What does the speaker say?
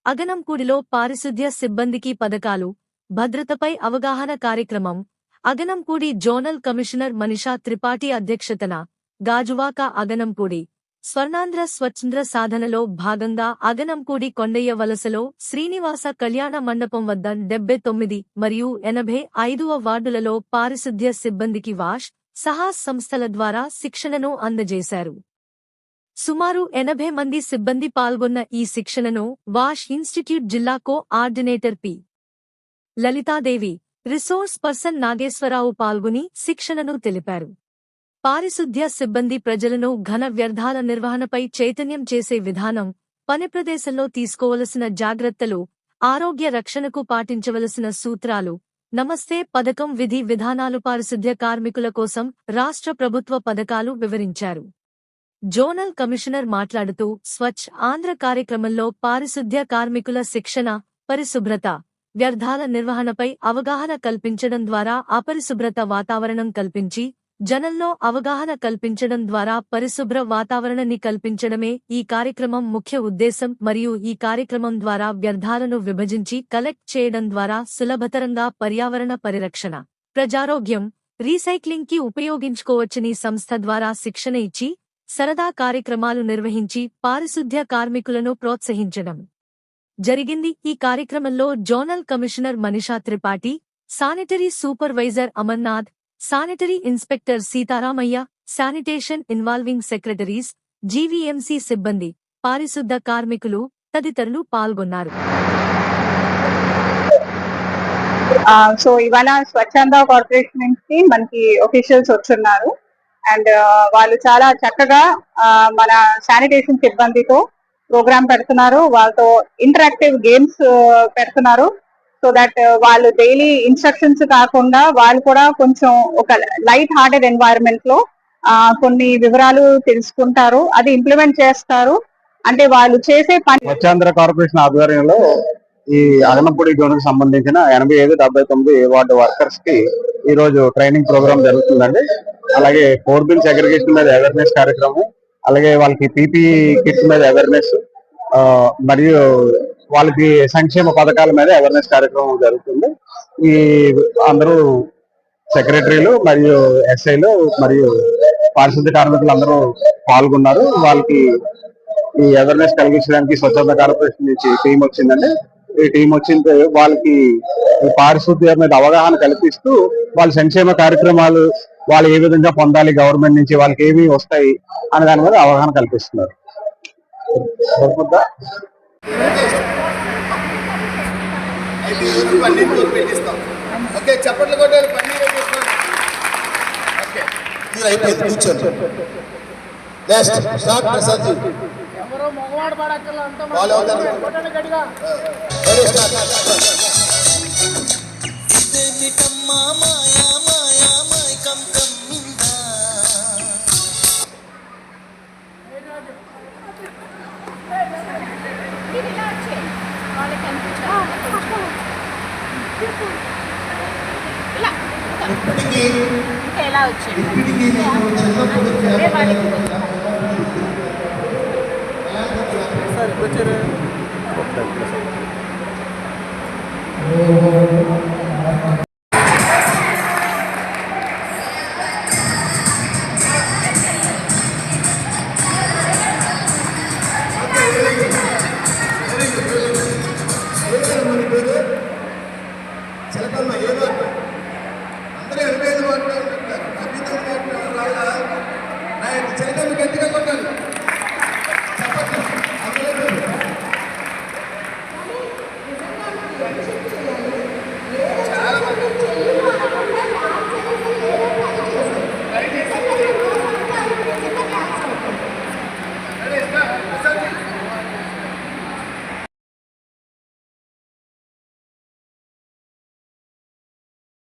అగనంపూడిలో పారిశుద్ధ్య సిబ్బందికి పథకాలు, భద్రతపై అవగాహన కార్యక్రమం. అగనంపూడి జోనల్ కమిషనర్ మనీషా త్రిపాఠి అధ్యక్షతన గాజువాక అగనంపూడి స్వర్ణాంధ్ర స్వచ్ఛంద్ర సాధనలో భాగంగా అగనంపూడి కొండయ్య వలసలో శ్రీనివాస కళ్యాణ మండపం వద్ద 79 మరియు 85వ వార్డులలో పారిశుద్ధ్య సిబ్బందికి వాష్, సహాస్ సంస్థల ద్వారా శిక్షణను అందజేశారు. సుమారు 80 మంది సిబ్బంది పాల్గొన్న ఈ శిక్షణను వాష్ ఇన్స్టిట్యూట్ జిల్లా coordinator P. Lalithadevi, resource person Nageswararao పాల్గొని శిక్షణను తెలిపారు. పారిశుద్ధ్య సిబ్బంది ప్రజలను ఘన వ్యర్థాల నిర్వహణపై చైతన్యం చేసే విధానం, పని ప్రదేశంలో తీసుకోవలసిన జాగ్రత్తలు, ఆరోగ్య రక్షణకు పాటించవలసిన సూత్రాలు, నమస్తే పథకం విధి విధానాలు, పారిశుద్ధ్య కార్మికుల కోసం రాష్ట్ర ప్రభుత్వ పథకాలు వివరించారు. జోనల్ కమిషనర్ మాట్లాడుతూ స్వచ్ఛ ఆంధ్ర కార్యక్రమంలో పారిశుద్ధ్య కార్మికుల శిక్షణ, పరిశుభ్రత, వ్యర్థాల నిర్వహణపై అవగాహన కల్పించడం ద్వారా అపరిశుభ్రత వాతావరణం కల్పించి జనంలో అవగాహన కల్పించడం ద్వారా పరిశుభ్ర వాతావరణాన్ని కల్పించడమే ఈ కార్యక్రమం ముఖ్య ఉద్దేశం మరియు ఈ కార్యక్రమం ద్వారా వ్యర్థాలను విభజించి కలెక్ట్ చేయడం ద్వారా సులభతరంగా పర్యావరణ పరిరక్షణ, ప్రజారోగ్యం, రీసైక్లింగ్ కి ఉపయోగించుకోవచ్చని సంస్థ ద్వారా శిక్షణ ఇచ్చి సరదా కార్యక్రమాలు నిర్వహించి పారిశుద్ధ్య కార్మికులను ప్రోత్సహించడం జరిగింది. ఈ కార్యక్రమంలో zonal commissioner Manisha Tripathi, sanitary supervisor Amarnath, sanitary inspector Seetharamaiah, sanitation involving secretaries, GVMC సిబ్బంది, పారిశుద్ధ కార్మికులు తదితరులు పాల్గొన్నారు. సో ఇవాళ స్వచ్ఛంద కార్పొరేషన్ నుంచి మనకి ఒఫీషియల్స్ వచ్చున్నారు అండ్ వాళ్ళు చాలా చక్కగా మన శానిటేషన్ సిబ్బందితో ప్రోగ్రామ్ పెడుతున్నారు. వాళ్ళతో ఇంటరాక్టివ్ గేమ్స్ పెడుతున్నారు. సో దట్ వాళ్ళు డైలీ ఇన్స్ట్రక్షన్స్ కాకుండా వాళ్ళు కూడా కొంచెం ఒక లైట్ హార్టెడ్ ఎన్వైరన్మెంట్ లో కొన్ని వివరాలు తెలుసుకుంటారు, అది ఇంప్లిమెంట్ చేస్తారు. అంటే వాళ్ళు చేసే పని. స్వచ్ఛాంధ్ర కార్పొరేషన్ ఆధ్వర్యంలో ఈ అగనంపూడి జోన్ కి సంబంధించిన 85, 79 వార్డు వర్కర్స్ కి ఈ రోజు ట్రైనింగ్ ప్రోగ్రామ్ జరుగుతుందండి. అలాగే 4 బిన్ సెగ్రిగేషన్ మీద అవేర్నెస్ కార్యక్రమం, అలాగే వాళ్ళకి పీపీ కిట్ మీద అవేర్నెస్, మరియు వాళ్ళకి సంక్షేమ పథకాల మీద అవేర్నెస్ కార్యక్రమం జరుగుతుంది. ఈ అందరూ సెక్రటరీలు మరియు ఎస్ఐలు మరియు పారిశుద్ధ్య కార్మికులు అందరూ పాల్గొన్నారు. వాళ్ళకి ఈ అవేర్నెస్ కలిగించడానికి స్వచ్ఛంద కార్పొరేషన్ నుంచి టీం వచ్చిందండి. ఈ టీం వచ్చింది వాళ్ళకి ఈ పారిశుద్ధ్య మీద అవగాహన కల్పిస్తూ వాళ్ళ సంక్షేమ కార్యక్రమాలు వాళ్ళు ఏ విధంగా పొందాలి, గవర్నమెంట్ నుంచి వాళ్ళకి ఏమి వస్తాయి అనే దాని మీద అవగాహన కల్పిస్తున్నారు. చప్పట్లు కొట్టారు. అయిపోయింది, కూర్చోండి. Next start Prasad. ఎలా వచ్చింది చిలకమ్మ ఏదో అందరూ 85 వాటిలో చిలకమ్మ గట్టిగా కొట్టాలి. చెప్పండి.